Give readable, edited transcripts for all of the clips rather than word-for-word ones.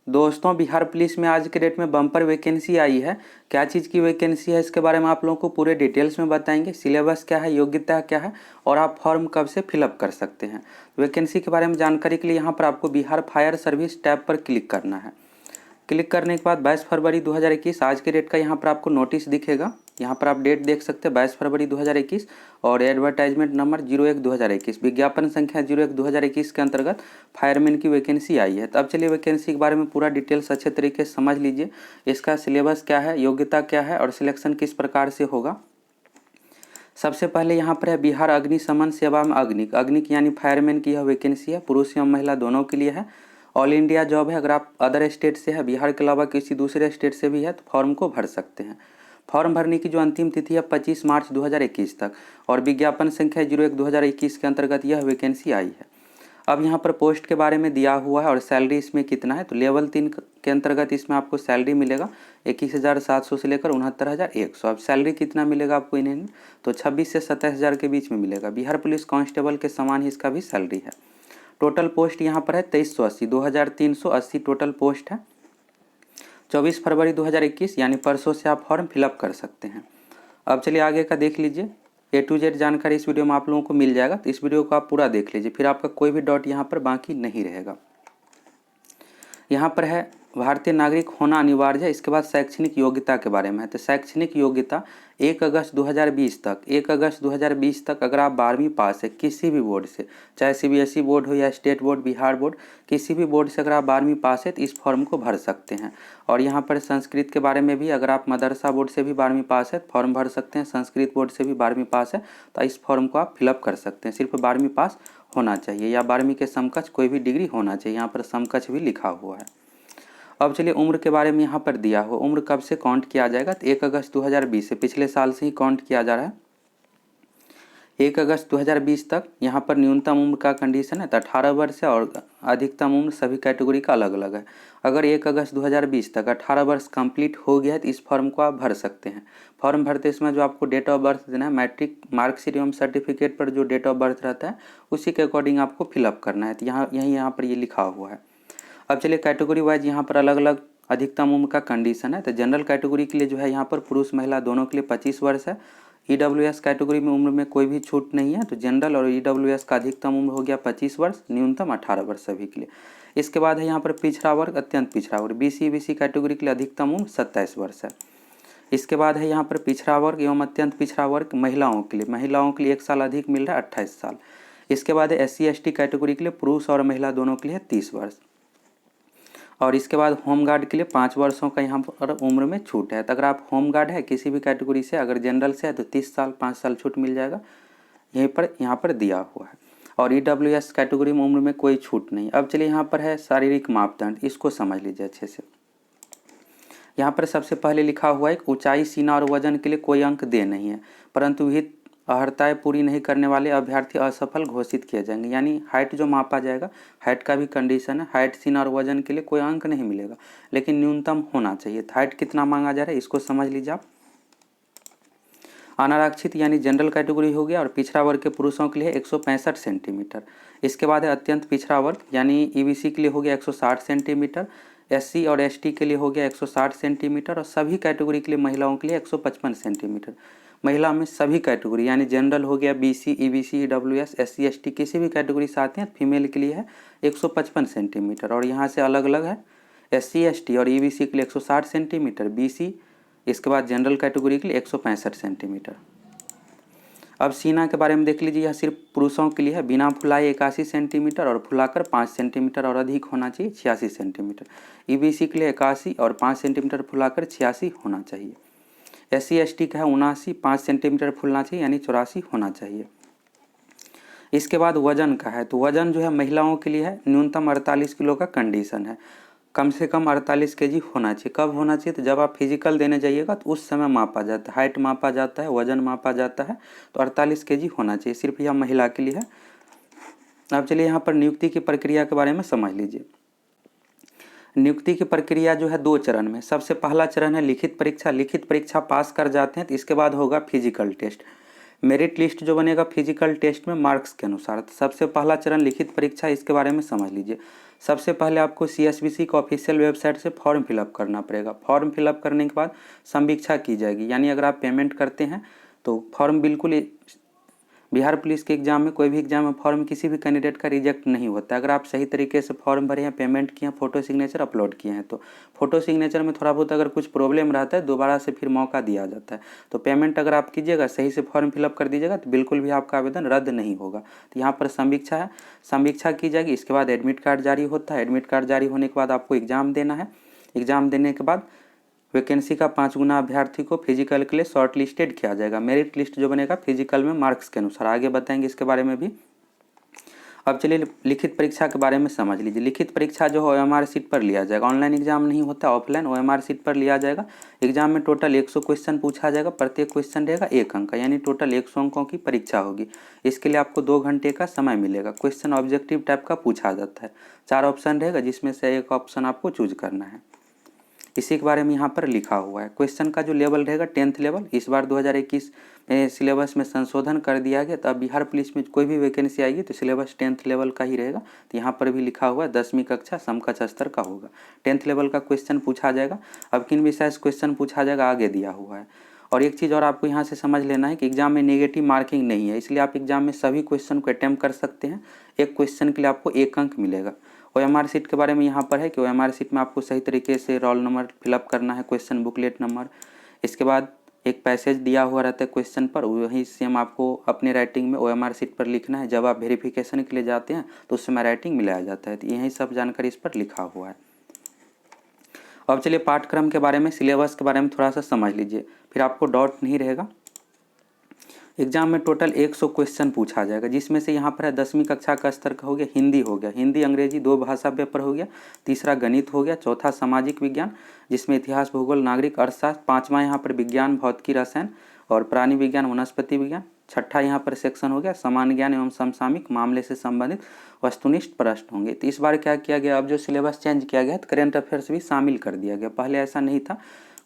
दोस्तों बिहार पुलिस में आज के डेट में बम्पर वैकेंसी आई है। क्या चीज़ की वैकेंसी है इसके बारे में आप लोगों को पूरे डिटेल्स में बताएंगे। सिलेबस क्या है, योग्यता क्या है और आप फॉर्म कब से फिलअप कर सकते हैं। वैकेंसी के बारे में जानकारी के लिए यहाँ पर आपको बिहार फायर सर्विस टैब पर क्लिक करना है। क्लिक करने के बाद 22 फरवरी 2021 आज के डेट का यहाँ पर आपको नोटिस दिखेगा। यहाँ पर आप डेट देख सकते हैं 22 फरवरी 2021 और एडवर्टाइजमेंट नंबर 01/2021 विज्ञापन संख्या 01/2021 के अंतर्गत फायरमैन की वैकेंसी आई है। तो अब चलिए वैकेंसी के बारे में पूरा डिटेल्स अच्छे तरीके से समझ लीजिए। इसका सिलेबस क्या है, योग्यता क्या है और सिलेक्शन किस प्रकार से होगा। सबसे पहले यहाँ पर है बिहार अग्निशमन सेवा में अग्निक यानी फायरमैन की यह वैकेंसी है। पुरुष एवं महिला दोनों के लिए है। ऑल इंडिया जॉब है। अगर आप अदर स्टेट से है, बिहार के अलावा किसी दूसरे स्टेट से भी है तो फॉर्म को भर सकते हैं। फॉर्म भरने की जो अंतिम तिथि है 25 मार्च 2021 तक और विज्ञापन संख्या 01/2021 के अंतर्गत यह वैकेंसी आई है। अब यहाँ पर पोस्ट के बारे में दिया हुआ है और सैलरी इसमें कितना है। तो लेवल 3 के अंतर्गत इसमें आपको सैलरी मिलेगा 21,700 से लेकर 69,100। अब सैलरी कितना मिलेगा आपको इन्हें, तो 26 से 27,000 के बीच में मिलेगा। बिहार पुलिस कांस्टेबल के समान ही इसका भी सैलरी है। टोटल पोस्ट यहाँ पर है 2380, 2380 टोटल पोस्ट है। 24 फरवरी 2021 यानी परसों से आप फॉर्म फिलअप कर सकते हैं। अब चलिए आगे का देख लीजिए। A to Z जानकारी इस वीडियो में आप लोगों को मिल जाएगा, तो इस वीडियो को आप पूरा देख लीजिए, फिर आपका कोई भी डॉट यहाँ पर बाकी नहीं रहेगा। यहाँ पर है भारतीय नागरिक होना अनिवार्य है। इसके बाद शैक्षणिक योग्यता के बारे में है। तो शैक्षणिक योग्यता 1 अगस्त 2020 तक अगर आप 12वीं पास है किसी भी बोर्ड से, चाहे CBSE बोर्ड हो या स्टेट बोर्ड, बिहार बोर्ड, किसी भी बोर्ड से अगर आप 12वीं पास है तो इस फॉर्म को भर सकते हैं। और यहाँ पर संस्कृत के बारे में भी, अगर आप मदरसा बोर्ड से भी 12वीं पास है तो फॉर्म भर सकते हैं। संस्कृत बोर्ड से भी 12वीं पास है तो इस फॉर्म को आप फिलअप कर सकते हैं। सिर्फ 12वीं पास होना चाहिए या 12वीं के समकक्ष कोई भी डिग्री होना चाहिए। यहाँ पर समकक्ष भी लिखा हुआ है। अब चलिए उम्र के बारे में यहाँ पर दिया हुआ, उम्र कब से काउंट किया जाएगा। तो 1 अगस्त 2020 से, पिछले साल से ही काउंट किया जा रहा है। 1 अगस्त 2020 तक यहाँ पर न्यूनतम उम्र का कंडीशन है तो 18 वर्ष है और अधिकतम उम्र सभी कैटेगरी का अलग अलग है। अगर 1 अगस्त 2020 तक 18 वर्ष कंप्लीट हो गया है तो इस फॉर्म को आप भर सकते हैं। फॉर्म भरते समय जो आपको डेट ऑफ बर्थ देना है, मैट्रिक मार्कशीट एवं सर्टिफिकेट पर जो डेट ऑफ बर्थ रहता है उसी के अकॉर्डिंग आपको फिलअप करना है। तो यहाँ पर ये लिखा हुआ है। अब चलिए कैटेगरी वाइज यहाँ पर अलग अलग अधिकतम उम्र का कंडीशन है। तो जनरल कैटेगरी के लिए जो है यहाँ पर पुरुष महिला दोनों के लिए 25 वर्ष है। EWS कैटेगरी में उम्र में कोई भी छूट नहीं है। तो जनरल और EWS का अधिकतम उम्र हो गया 25 वर्ष, न्यूनतम 18 वर्ष सभी के लिए। इसके बाद है यहाँ पर पिछड़ा वर्ग, अत्यंत पिछड़ा वर्ग, BC कैटेगरी के लिए अधिकतम उम्र 27 वर्ष है। इसके बाद है यहाँ पर पिछड़ा वर्ग एवं अत्यंत पिछड़ा वर्ग महिलाओं के लिए 1 साल अधिक मिल रहा है, 28 साल। इसके बाद है SC ST कैटेगरी के लिए पुरुष और महिला दोनों के लिए 30 वर्ष। और इसके बाद होमगार्ड के लिए 5 वर्षों का यहाँ पर उम्र में छूट है। तो अगर आप होमगार्ड है किसी भी कैटेगरी से, अगर जनरल से है तो 30 साल 5 साल छूट मिल जाएगा, यहाँ पर दिया हुआ है। और EWS कैटेगरी में उम्र में कोई छूट नहीं। अब चलिए यहाँ पर है शारीरिक मापदंड, इसको समझ लीजिए अच्छे से। यहाँ पर सबसे पहले लिखा हुआ है ऊंचाई, सीना और वजन के लिए कोई अंक दे नहीं है, परंतु विहित अर्हताएँ पूरी नहीं करने वाले अभ्यर्थी असफल घोषित किए जाएंगे। यानी हाइट जो मापा जाएगा, हाइट का भी कंडीशन है। हाइट, सीना और वजन के लिए कोई अंक नहीं मिलेगा, लेकिन न्यूनतम होना चाहिए। हाइट कितना मांगा जा रहा है इसको समझ लीजिए आप। अनारक्षित यानी जनरल कैटेगरी हो गया और पिछड़ा वर्ग के पुरुषों के लिए 165 सेंटीमीटर। इसके बाद है अत्यंत पिछड़ा वर्ग यानी EBC के लिए हो गया 160 सेंटीमीटर। SC और ST के लिए हो गया 160 सेंटीमीटर और सभी कैटेगरी के लिए महिलाओं के लिए 155 सेंटीमीटर। महिला में सभी कैटेगरी यानी जनरल हो गया, BC, EBC, EWS, SC ST किसी भी कैटेगरी से आते हैं। फीमेल के लिए है 155 सेंटीमीटर और यहाँ से अलग अलग है। SC ST और EBC के लिए 160 सेंटीमीटर, BC, इसके बाद जनरल कैटेगरी के लिए 165 सेंटीमीटर। अब सीना के बारे में देख लीजिए। यह सिर्फ पुरुषों के लिए है। बिना फुलाए 81 सेंटीमीटर और फुलाकर 5 सेंटीमीटर और अधिक होना चाहिए, 86 सेंटीमीटर। EBC के लिए 81 और 5 सेंटीमीटर फुलाकर 86 होना चाहिए। SC ST का है 79, 5 सेंटीमीटर फुलना चाहिए यानी 84 होना चाहिए। इसके बाद वजन का है। तो वजन जो है महिलाओं के लिए है न्यूनतम 48 किलो का कंडीशन है। कम से कम 48 kg होना चाहिए। कब होना चाहिए, तो जब आप फिजिकल देने जाइएगा तो उस समय मापा जाता है, हाइट मापा जाता है, वजन मापा जाता है। तो 48 kg होना चाहिए। सिर्फ यह महिला के लिए है। अब चलिए यहाँ पर नियुक्ति की प्रक्रिया के बारे में समझ लीजिए। नियुक्ति की प्रक्रिया जो है 2 चरण में। सबसे पहला चरण है लिखित परीक्षा। लिखित परीक्षा पास कर जाते हैं तो इसके बाद होगा फिजिकल टेस्ट। मेरिट लिस्ट जो बनेगा फिजिकल टेस्ट में मार्क्स के अनुसार। तो सबसे पहला चरण लिखित परीक्षा, इसके बारे में समझ लीजिए। सबसे पहले आपको CSBC का ऑफिशियल वेबसाइट से फॉर्म फिलअप करना पड़ेगा। फॉर्म फिलअप करने के बाद समीक्षा की जाएगी, यानी अगर आप पेमेंट करते हैं तो फॉर्म बिल्कुल बिहार पुलिस के एग्जाम में, कोई भी एग्जाम में फॉर्म किसी भी कैंडिडेट का रिजेक्ट नहीं होता। अगर आप सही तरीके से फॉर्म भरे हैं, पेमेंट किए हैं, फोटो सिग्नेचर अपलोड किए हैं, तो फोटो सिग्नेचर में थोड़ा बहुत अगर कुछ प्रॉब्लम रहता है दोबारा से फिर मौका दिया जाता है। तो पेमेंट अगर आप कीजिएगा, सही से फॉर्म फिलअप कर दीजिएगा तो बिल्कुल भी आपका आवेदन रद्द नहीं होगा। तो यहाँ पर समीक्षा है, समीक्षा की जाएगी। इसके बाद एडमिट कार्ड जारी होता है। एडमिट कार्ड जारी होने के बाद आपको एग्ज़ाम देना है। एग्ज़ाम देने के बाद वैकेंसी का 5 गुना अभ्यर्थी को फिजिकल के लिए शॉर्ट लिस्टेड किया जाएगा। मेरिट लिस्ट जो बनेगा फिजिकल में मार्क्स के अनुसार, आगे बताएंगे इसके बारे में भी। अब चलिए लिखित परीक्षा के बारे में समझ लीजिए। लिखित परीक्षा जो है OMR सीट पर लिया जाएगा। ऑनलाइन एग्जाम नहीं होता, ऑफलाइन OMR सीट पर लिया जाएगा। एग्जाम में टोटल 100 क्वेश्चन पूछा जाएगा। प्रत्येक क्वेश्चन रहेगा 1 अंक का, यानी टोटल 100 अंकों की परीक्षा होगी। इसके लिए आपको 2 घंटे का समय मिलेगा। क्वेश्चन ऑब्जेक्टिव टाइप का पूछा जाता है। 4 ऑप्शन रहेगा जिसमें से एक ऑप्शन आपको चूज करना है। इसी के बारे में यहाँ पर लिखा हुआ है। क्वेश्चन का जो लेवल रहेगा 10th लेवल। इस बार 2021 में सिलेबस में संशोधन कर दिया गया, तो अब बिहार पुलिस में कोई भी वैकेंसी आएगी तो सिलेबस 10th लेवल का ही रहेगा। तो यहाँ पर भी लिखा हुआ है 10वीं कक्षा समकक्ष स्तर का होगा। 10th लेवल का क्वेश्चन पूछा जाएगा। अब किन विषय से क्वेश्चन पूछा जाएगा आगे दिया हुआ है। और एक चीज़ और आपको यहाँ से समझ लेना है कि एग्जाम में नेगेटिव मार्किंग नहीं है, इसलिए आप एग्जाम में सभी क्वेश्चन को अटैम्प्ट कर सकते हैं। एक क्वेश्चन के लिए आपको 1 अंक मिलेगा। OMR सीट के बारे में यहाँ पर है कि OMR सीट में आपको सही तरीके से रोल नंबर फिलअप करना है, क्वेश्चन बुकलेट नंबर। इसके बाद एक पैसेज दिया हुआ रहता है क्वेश्चन पर, वही सेम आपको अपने राइटिंग में OMR सीट पर लिखना है। जब आप वेरिफिकेशन के लिए जाते हैं तो उस समय राइटिंग मिलाया जाता है। तो यही सब जानकारी इस पर लिखा हुआ है। अब चलिए पाठ्यक्रम के बारे में, सिलेबस के बारे में थोड़ा सा समझ लीजिए, फिर आपको डाउट नहीं रहेगा। एग्जाम में टोटल 100 क्वेश्चन पूछा जाएगा, जिसमें से यहाँ पर है 10वीं कक्षा का स्तर का हो गया, हिंदी हो गया, हिंदी अंग्रेजी 2 भाषा पेपर हो गया, तीसरा गणित हो गया, चौथा सामाजिक विज्ञान जिसमें इतिहास भूगोल नागरिक अर्थशास्त्र, 5वां यहाँ पर विज्ञान भौतिकी रसायन और प्राणी विज्ञान वनस्पति विज्ञान, 6ठा यहाँ पर सेक्शन हो गया सामान्य ज्ञान एवं समसामयिक मामले से संबंधित वस्तुनिष्ठ प्रश्न होंगे। तो इस बार क्या किया गया, अब जो सिलेबस चेंज किया गया तो करेंट अफेयर्स भी शामिल कर दिया गया। पहले ऐसा नहीं था,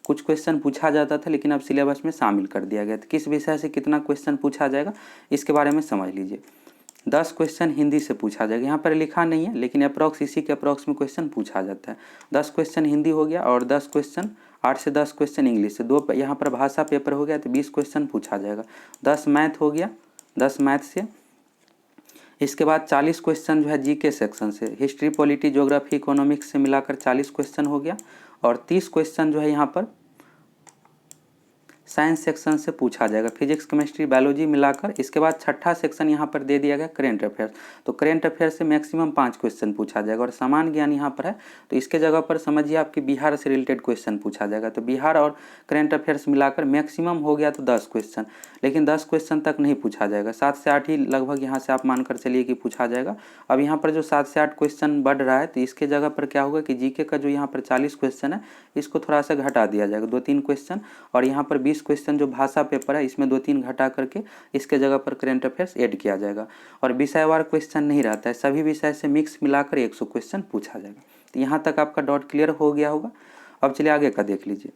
कुछ क्वेश्चन पूछा जाता था लेकिन अब सिलेबस में शामिल कर दिया गया। तो किस विषय से कितना क्वेश्चन पूछा जाएगा इसके बारे में समझ लीजिए। 10 क्वेश्चन हिंदी से पूछा जाएगा, यहाँ पर लिखा नहीं है लेकिन अप्रॉक्स इसी के अप्रॉक्स में क्वेश्चन पूछा जाता है। 10 क्वेश्चन हिंदी हो गया और 10 क्वेश्चन 8 से 10 क्वेश्चन इंग्लिश से, 2 यहाँ पर भाषा पेपर हो गया तो 20 क्वेश्चन पूछा जाएगा। 10 मैथ हो गया, 10 मैथ से। इसके बाद 40 क्वेश्चन जो है जीके सेक्शन से, हिस्ट्री पॉलिटी ज्योग्राफी इकोनॉमिक्स से मिलाकर 40 क्वेश्चन हो गया। और 30 क्वेश्चन जो है यहाँ पर साइंस सेक्शन से पूछा जाएगा, फिजिक्स केमिस्ट्री बायोलॉजी मिलाकर। इसके बाद 6ठा सेक्शन यहाँ पर दे दिया गया करेंट अफेयर्स। तो करेंट अफेयर्स से मैक्सिमम 5 क्वेश्चन पूछा जाएगा। और सामान्य ज्ञान यहाँ पर है तो इसके जगह पर समझिए आपके बिहार से रिलेटेड क्वेश्चन पूछा जाएगा। तो बिहार और करेंट अफेयर्स मिलाकर मैक्सिमम हो गया तो 10 क्वेश्चन, लेकिन 10 क्वेश्चन तक नहीं पूछा जाएगा, 7 से 8 ही लगभग यहाँ से आप मानकर चलिए कि पूछा जाएगा। अब यहाँ पर जो 7 से 8 क्वेश्चन बढ़ रहा है तो इसके जगह पर क्या होगा कि जीके का जो यहाँ पर 40 क्वेश्चन है इसको थोड़ा सा घटा दिया जाएगा, 2-3 क्वेश्चन। और यहाँ पर 20 क्वेश्चन जो भाषा पेपर है इसमें 2-3 घटा करके इसके जगह पर करेंट अफेयर्स ऐड किया जाएगा। और विषयवार क्वेश्चन नहीं रहता है, सभी विषय से मिक्स मिलाकर 100 क्वेश्चन पूछा जाएगा। तो यहाँ तक आपका डाउट क्लियर हो गया होगा। अब चलिए आगे का देख लीजिए।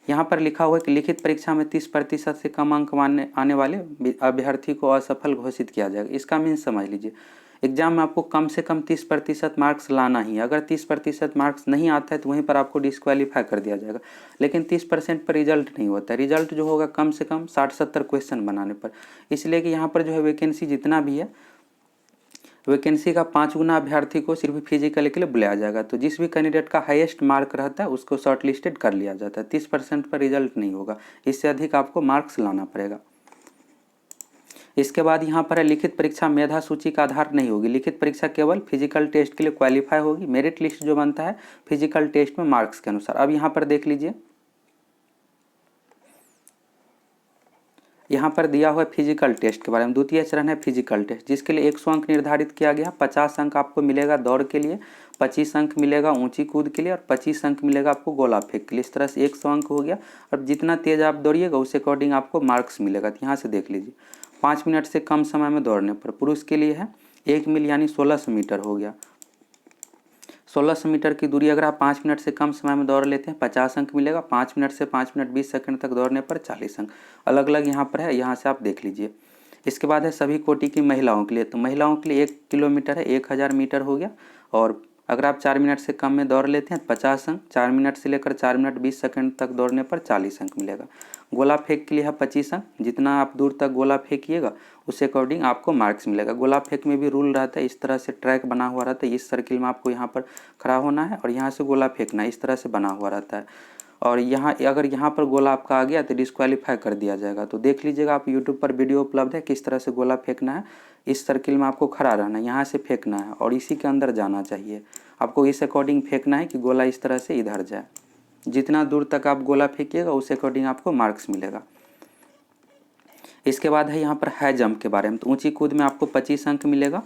यहाँ पर लिखा हुआ है कि लिखित परीक्षा में 30% से कम अंक आने वाले अभ्यर्थी को असफल घोषित किया जाएगा। इसका मीन्स समझ लीजिए, एग्जाम में आपको कम से कम 30% मार्क्स लाना ही है। अगर 30% मार्क्स नहीं आता है तो वहीं पर आपको डिस्क्वालीफाई कर दिया जाएगा। लेकिन 30% पर रिजल्ट नहीं होता है, रिजल्ट जो होगा कम से कम 60-70 क्वेश्चन बनाने पर। इसलिए कि यहाँ पर जो है वैकेंसी जितना भी है, वैकेंसी का 5 गुना अभ्यर्थी को सिर्फ फिजिकल के लिए बुलाया जाएगा। तो जिस भी कैंडिडेट का हाईएस्ट मार्क रहता है उसको शॉर्ट लिस्टेड कर लिया जाता है। 30% पर रिजल्ट नहीं होगा, इससे अधिक आपको मार्क्स लाना पड़ेगा। इसके बाद यहाँ पर है लिखित परीक्षा मेधा सूची का आधार नहीं होगी। लिखित परीक्षा केवल फिजिकल टेस्ट के लिए क्वालिफाई होगी। मेरिट लिस्ट जो बनता है फिजिकल टेस्ट में मार्क्स के अनुसार। अब यहाँ पर देख लीजिए, यहाँ पर दिया हुआ है फिजिकल टेस्ट के बारे में। द्वितीय चरण है फिजिकल टेस्ट, जिसके लिए 100 अंक निर्धारित किया गया। 50 अंक आपको मिलेगा दौड़ के लिए, 25 अंक मिलेगा ऊंची कूद के लिए और 25 अंक मिलेगा आपको गोला फेंक के लिए। इस तरह से 100 अंक हो गया। अब जितना तेज आप दौड़िएगा उस अकॉर्डिंग आपको मार्क्स मिलेगा। तो यहाँ से देख लीजिए, 5 मिनट से कम समय में दौड़ने पर पुरुष के लिए है 1 मील यानी 1600 मीटर हो गया। 1600 मीटर की दूरी अगर आप 5 मिनट से कम समय में दौड़ लेते हैं 50 अंक मिलेगा। 5 मिनट से 5 मिनट 20 सेकंड तक दौड़ने पर 40 अंक। अलग अलग यहाँ पर है, यहाँ से आप देख लीजिए। इसके बाद है सभी कोटि की महिलाओं के लिए। तो महिलाओं के लिए 1 किलोमीटर है 1000 मीटर हो गया। और अगर आप 4 मिनट से कम में दौड़ लेते हैं तो 50 अंक, 4 मिनट से लेकर 4 मिनट 20 सेकंड तक दौड़ने पर 40 अंक मिलेगा। गोला फेंक के लिए है 25 अंक, जितना आप दूर तक गोला फेंकिएगा उस अकॉर्डिंग आपको मार्क्स मिलेगा। गोला फेंक में भी रूल रहता है, इस तरह से ट्रैक बना हुआ रहता है, इस सर्किल में आपको यहाँ पर खड़ा होना है और यहाँ से गोला फेंकना है, इस तरह से बना हुआ रहता है। और यहाँ अगर यहाँ पर गोला आपका आ गया तो डिस्क्वालीफाई कर दिया जाएगा। तो देख लीजिएगा, आप यूट्यूब पर वीडियो उपलब्ध है किस तरह से गोला फेंकना है। इस सर्किल में आपको खड़ा रहना है, यहाँ से फेंकना है और इसी के अंदर जाना चाहिए। आपको इस अकॉर्डिंग फेंकना है कि गोला इस तरह से इधर जाए। जितना दूर तक आप गोला फेंकिएगा उस अकॉर्डिंग आपको मार्क्स मिलेगा। इसके बाद है यहाँ पर हाई जंप के बारे में। तो ऊंची कूद में आपको 25 अंक मिलेगा।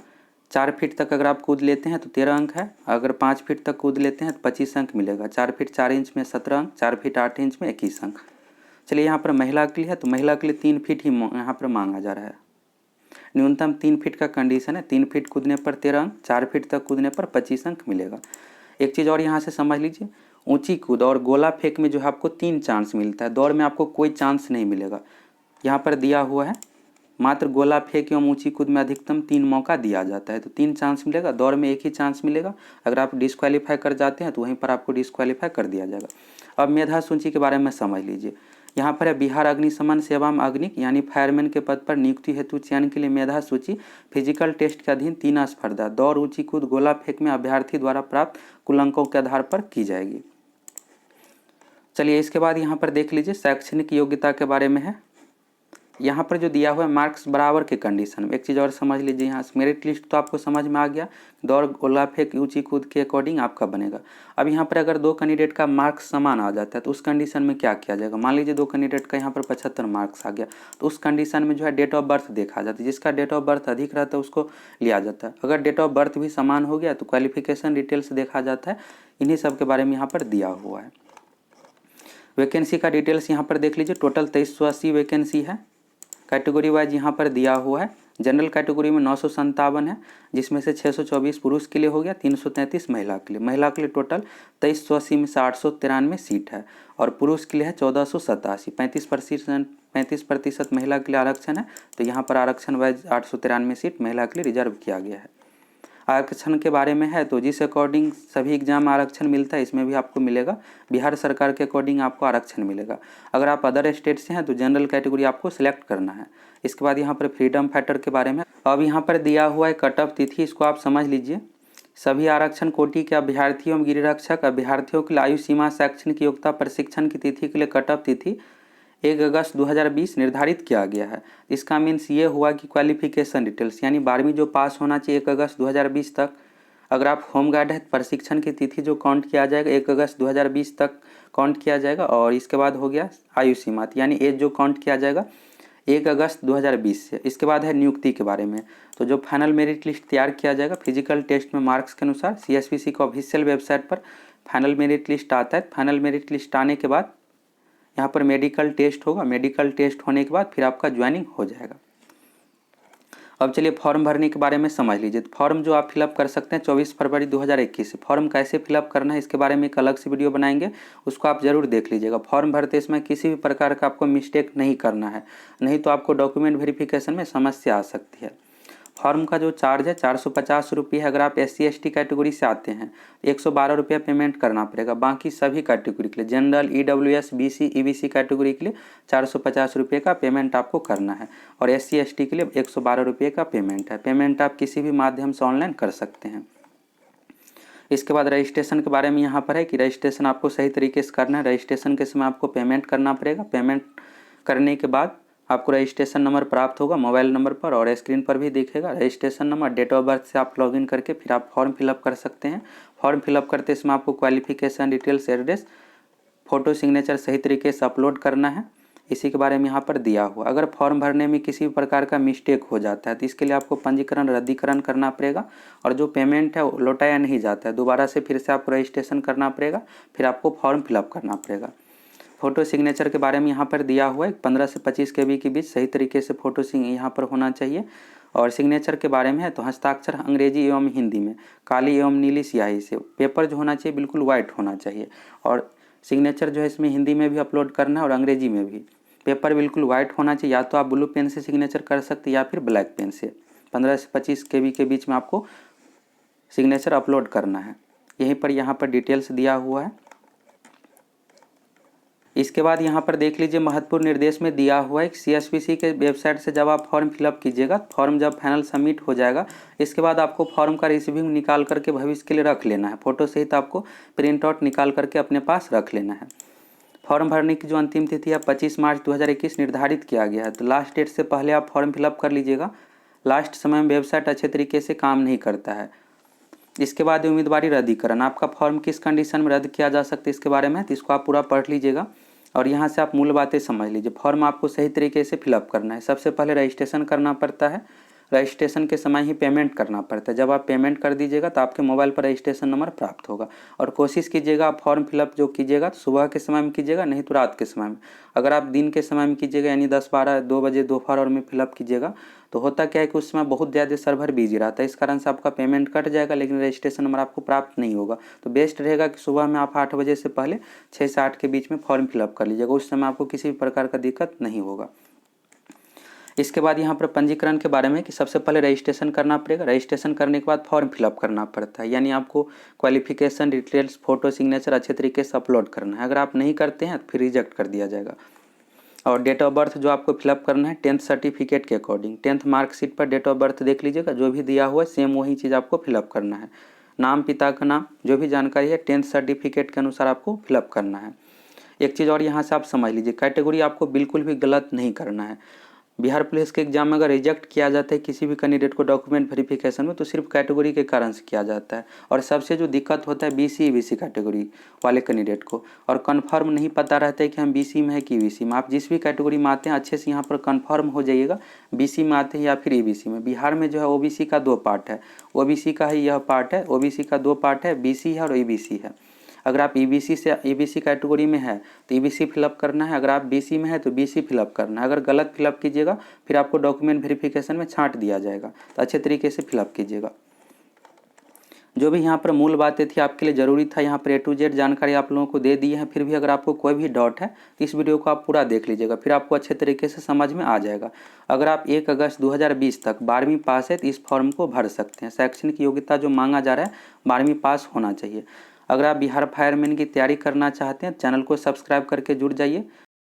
4 फीट तक अगर आप कूद लेते हैं तो 13 अंक है। अगर 5 फीट तक कूद लेते हैं तो 25 अंक मिलेगा। 4 फीट 4 इंच में 17 अंक, 4 फीट 8 इंच में 21 अंक। चलिए यहाँ पर महिला के लिए है, तो महिला के लिए 3 फीट ही यहाँ पर मांगा जा रहा है। न्यूनतम 3 फीट का कंडीशन है। 3 फीट कूदने पर 13 अंक, 4 फीट तक कूदने पर 25 अंक मिलेगा। एक चीज़ और यहाँ से समझ लीजिए, ऊंची कूद और गोला फेंक में जो है आपको 3 चांस मिलता है। दौड़ में आपको कोई चांस नहीं मिलेगा। यहाँ पर दिया हुआ है मात्र गोला फेंक एवं ऊंची कूद में अधिकतम 3 मौका दिया जाता है, तो 3 चांस मिलेगा। दौड़ में एक ही चांस मिलेगा। अगर आप डिस्क्वालीफाई कर जाते हैं तो वहीं पर आपको डिस्क्वालीफाई कर दिया जाएगा। अब मेधा सूची के बारे में समझ लीजिए। यहाँ पर है बिहार अग्निशमन सेवा में अग्निक यानी फायरमैन के पद पर नियुक्ति हेतु चयन के लिए मेधा सूची फिजिकल टेस्ट के अधीन 3 स्पर्धा दौड़, ऊंची कूद, गोला फेंक में अभ्यर्थी द्वारा प्राप्त कुल अंकों के आधार पर की जाएगी। चलिए इसके बाद यहाँ पर देख लीजिए शैक्षणिक योग्यता के बारे में है। यहाँ पर जो दिया हुआ है मार्क्स बराबर के कंडीशन में। एक चीज़ और समझ लीजिए, यहाँ से मेरिट लिस्ट तो आपको समझ में आ गया। दौड़, गोला फेंक, ऊंची कूद के अकॉर्डिंग आपका बनेगा। अब यहाँ पर अगर 2 कैंडिडेट का मार्क्स समान आ जाता है तो उस कंडीशन में क्या किया जाएगा। मान लीजिए 2 कैंडिडेट का यहाँ पर 75 मार्क्स आ गया, तो उस कंडीशन में जो है डेट ऑफ बर्थ देखा जाता है। जिसका डेट ऑफ बर्थ अधिक रहता है उसको लिया जाता है। अगर डेट ऑफ बर्थ भी समान हो गया तो क्वालिफिकेशन डिटेल्स देखा जाता है। इन्हीं सब के बारे में यहाँ पर दिया हुआ है। वैकेंसी का डिटेल्स यहाँ पर देख लीजिए। टोटल 2380 वैकेंसी है। कैटेगरी वाइज यहाँ पर दिया हुआ है। जनरल कैटेगरी में 957 है, जिसमें से 624 पुरुष के लिए हो गया, 333 महिला के लिए। महिला के लिए टोटल 2380 में से 893 सीट है और पुरुष के लिए है 1487। 35% महिला के लिए आरक्षण है, तो यहाँ पर आरक्षण वाइज 893 सीट महिला के लिए रिजर्व किया गया है। आरक्षण के बारे में है तो जिस अकॉर्डिंग सभी एग्जाम में आरक्षण मिलता है इसमें भी आपको मिलेगा। बिहार सरकार के अकॉर्डिंग आपको आरक्षण मिलेगा। अगर आप अदर स्टेट से हैं तो जनरल कैटेगरी आपको सिलेक्ट करना है। इसके बाद यहाँ पर फ्रीडम फाइटर के बारे में अब यहाँ पर दिया हुआ है कट ऑफ तिथि, इसको आप समझ लीजिए। सभी आरक्षण कोटि के अभ्यर्थियों एवं गिरिरक्षक अभ्यर्थियों के लिए आयु सीमा, शैक्षणिक योग्यता, प्रशिक्षण की तिथि के लिए कट ऑफ तिथि 1 अगस्त 2020 निर्धारित किया गया है। इसका मीन्स ये हुआ कि क्वालिफिकेशन डिटेल्स यानी 12वीं जो पास होना चाहिए 1 अगस्त 2020 तक। अगर आप होम गार्ड है तो प्रशिक्षण की तिथि जो काउंट किया जाएगा 1 अगस्त 2020 तक काउंट किया जाएगा। और इसके बाद हो गया आयु सीमा यानी एज जो काउंट किया जाएगा 1 अगस्त 2020 से। इसके बाद है नियुक्ति के बारे में। तो जो फाइनल मेरिट लिस्ट तैयार किया जाएगा फिजिकल टेस्ट में मार्क्स के अनुसार CSPC को ऑफिशियल वेबसाइट पर फाइनल मेरिट लिस्ट आता है। फाइनल मेरिट लिस्ट आने के बाद यहाँ पर मेडिकल टेस्ट होगा। मेडिकल टेस्ट होने के बाद फिर आपका ज्वाइनिंग हो जाएगा। अब चलिए फॉर्म भरने के बारे में समझ लीजिए। तो फॉर्म जो आप फिलअप कर सकते हैं 24 फरवरी 2021 से। फॉर्म कैसे फिलअप करना है इसके बारे में एक अलग से वीडियो बनाएंगे, उसको आप जरूर देख लीजिएगा। फॉर्म भरते समय किसी भी प्रकार का आपको मिस्टेक नहीं करना है, नहीं तो आपको डॉक्यूमेंट वेरिफिकेशन में समस्या आ सकती है। फॉर्म का जो चार्ज है 450 रुपये है। अगर आप SC ST कैटेगरी से आते हैं 112 रुपया पेमेंट करना पड़ेगा। बाकी सभी कैटेगरी के लिए general, EWS, BC, EBC category के लिए 450 रुपये का पेमेंट आपको करना है और SC ST के लिए 112 रुपये का पेमेंट है। पेमेंट आप किसी भी माध्यम से ऑनलाइन कर सकते हैं। इसके बाद रजिस्ट्रेशन के बारे में यहाँ पर है कि रजिस्ट्रेशन आपको सही तरीके से करना है। रजिस्ट्रेशन के समय आपको पेमेंट करना पड़ेगा। पेमेंट करने के बाद आपको रजिस्ट्रेशन नंबर प्राप्त होगा मोबाइल नंबर पर और स्क्रीन पर भी दिखेगा registration number. Date of birth से आप लॉगिन करके फिर आप फॉर्म फिलअप कर सकते हैं। फॉर्म फिलअप करते समय आपको qualification details, address, photo, signature सही तरीके से अपलोड करना है। इसी के बारे में यहाँ पर दिया हुआ। अगर फॉर्म भरने में किसी भी प्रकार का मिस्टेक हो जाता है तो इसके लिए आपको पंजीकरण रद्दीकरण करना पड़ेगा और जो पेमेंट है वो लौटाया नहीं जाता है। दोबारा से फिर से आपको रजिस्ट्रेशन करना पड़ेगा, फिर आपको फॉर्म फिलअप करना पड़ेगा। फ़ोटो सिग्नेचर के बारे में यहाँ पर दिया हुआ है 15 से 25 KB के बीच सही तरीके से फ़ोटो यहाँ पर होना चाहिए। और सिग्नेचर के बारे में है तो हस्ताक्षर अंग्रेजी एवं हिंदी में काली एवं नीली स्याही से। पेपर जो होना चाहिए बिल्कुल वाइट होना चाहिए और सिग्नेचर जो है इसमें हिंदी में भी अपलोड करना है और अंग्रेजी में भी। पेपर बिल्कुल वाइट होना चाहिए। या तो आप ब्लू पेन से सिग्नेचर कर सकते हैं या फिर ब्लैक पेन से। 15 से 25 KB के बीच में आपको सिग्नेचर अपलोड करना है। यहीं पर यहाँ पर डिटेल्स दिया हुआ है। इसके बाद यहाँ पर देख लीजिए महत्वपूर्ण निर्देश में दिया हुआ है कि CSPC के वेबसाइट से जब आप फॉर्म फिलअप कीजिएगा, फॉर्म जब फाइनल सबमिट हो जाएगा, इसके बाद आपको फॉर्म का रिसीविंग निकाल करके भविष्य के लिए रख लेना है। फोटो सहित आपको प्रिंट आउट निकाल करके अपने पास रख लेना है। फॉर्म भरने की जो अंतिम तिथि है 25 मार्च 2021 निर्धारित किया गया है, तो लास्ट डेट से पहले आप फॉर्म फिलअप कर लीजिएगा। लास्ट समय में वेबसाइट अच्छे तरीके से काम नहीं करता है। इसके बाद उम्मीदवारी रद्दीकरण, आपका फॉर्म किस कंडीशन में रद्द किया जा सकता है इसके बारे में, तो इसको आप पूरा पढ़ लीजिएगा और यहाँ से आप मूल बातें समझ लीजिए। फॉर्म आपको सही तरीके से फिलअप करना है। सबसे पहले रजिस्ट्रेशन करना पड़ता है। रजिस्ट्रेशन के समय ही पेमेंट करना पड़ता है। जब आप पेमेंट कर दीजिएगा तो आपके मोबाइल पर रजिस्ट्रेशन नंबर प्राप्त होगा। और कोशिश कीजिएगा आप फॉर्म फिलअप जो कीजिएगा तो सुबह के समय में कीजिएगा, नहीं तो रात के समय में। अगर आप दिन के समय में कीजिएगा यानी 10, 12, 2 बजे दोपहर में फिलअप कीजिएगा तो होता क्या है कि उस समय बहुत ज़्यादा सर्वर बिजी रहता है, इस कारण से आपका पेमेंट कट जाएगा लेकिन रजिस्ट्रेशन नंबर आपको प्राप्त नहीं होगा। तो बेस्ट रहेगा कि सुबह में आप 8 बजे से पहले 6 से 8 के बीच में फॉर्म फिलअप कर लीजिएगा, उस समय आपको किसी भी प्रकार का दिक्कत नहीं होगा। इसके बाद यहाँ पर पंजीकरण के बारे में कि सबसे पहले रजिस्ट्रेशन करना पड़ेगा। रजिस्ट्रेशन करने के बाद फॉर्म फिलअप करना पड़ता है, यानी आपको क्वालिफिकेशन डिटेल्स, फोटो, सिग्नेचर अच्छे तरीके से अपलोड करना है। अगर आप नहीं करते हैं तो फिर रिजेक्ट कर दिया जाएगा। और डेट ऑफ बर्थ जो आपको फिलअप करना है 10th सर्टिफिकेट के अकॉर्डिंग, 10th मार्कशीट पर डेट ऑफ बर्थ देख लीजिएगा, जो भी दिया हुआ है सेम वही चीज़ आपको फिलअप करना है। नाम, पिता का नाम, जो भी जानकारी है 10th सर्टिफिकेट के अनुसार आपको फिलअप करना है। एक चीज़ और यहाँ से आप समझ लीजिए, कैटेगरी आपको बिल्कुल भी गलत नहीं करना है। बिहार पुलिस के एग्जाम में अगर रिजेक्ट किया जाता है किसी भी कैंडिडेट को डॉक्यूमेंट वेरिफिकेशन में तो सिर्फ कैटेगरी के कारण से किया जाता है। और सबसे जो दिक्कत होता है BC EBC कैटेगरी वाले कैंडिडेट को, और कन्फर्म नहीं पता रहता है कि हम BC में है कि EBC में। आप जिस भी कैटेगरी में आते हैं अच्छे से यहाँ पर कन्फर्म हो जाइएगा, BC में आते हैं या फिर EBC में। बिहार में जो है OBC का 2 पार्ट है, OBC का ही यह पार्ट है, OBC का 2 पार्ट है, BC है और EBC है। अगर आप EBC कैटेगरी में है तो EBC फिलअप करना है, अगर आप BC में है तो BC फिलअप करना है। अगर गलत फिलअप कीजिएगा फिर आपको डॉक्यूमेंट वेरिफिकेशन में छांट दिया जाएगा, तो अच्छे तरीके से फिलअप कीजिएगा। जो भी यहाँ पर मूल बातें थी आपके लिए ज़रूरी था, यहाँ पर A to Z जानकारी आप लोगों को दे दी है। फिर भी अगर आपको कोई भी डाउट है तो इस वीडियो को आप पूरा देख लीजिएगा, फिर आपको अच्छे तरीके से समझ में आ जाएगा। अगर आप 1 अगस्त 2020 तक 12वीं पास है तो इस फॉर्म को भर सकते हैं। शैक्षणिक योग्यता जो मांगा जा रहा है 12वीं पास होना चाहिए। अगर आप बिहार फायरमैन की तैयारी करना चाहते हैं चैनल को सब्सक्राइब करके जुड़ जाइए।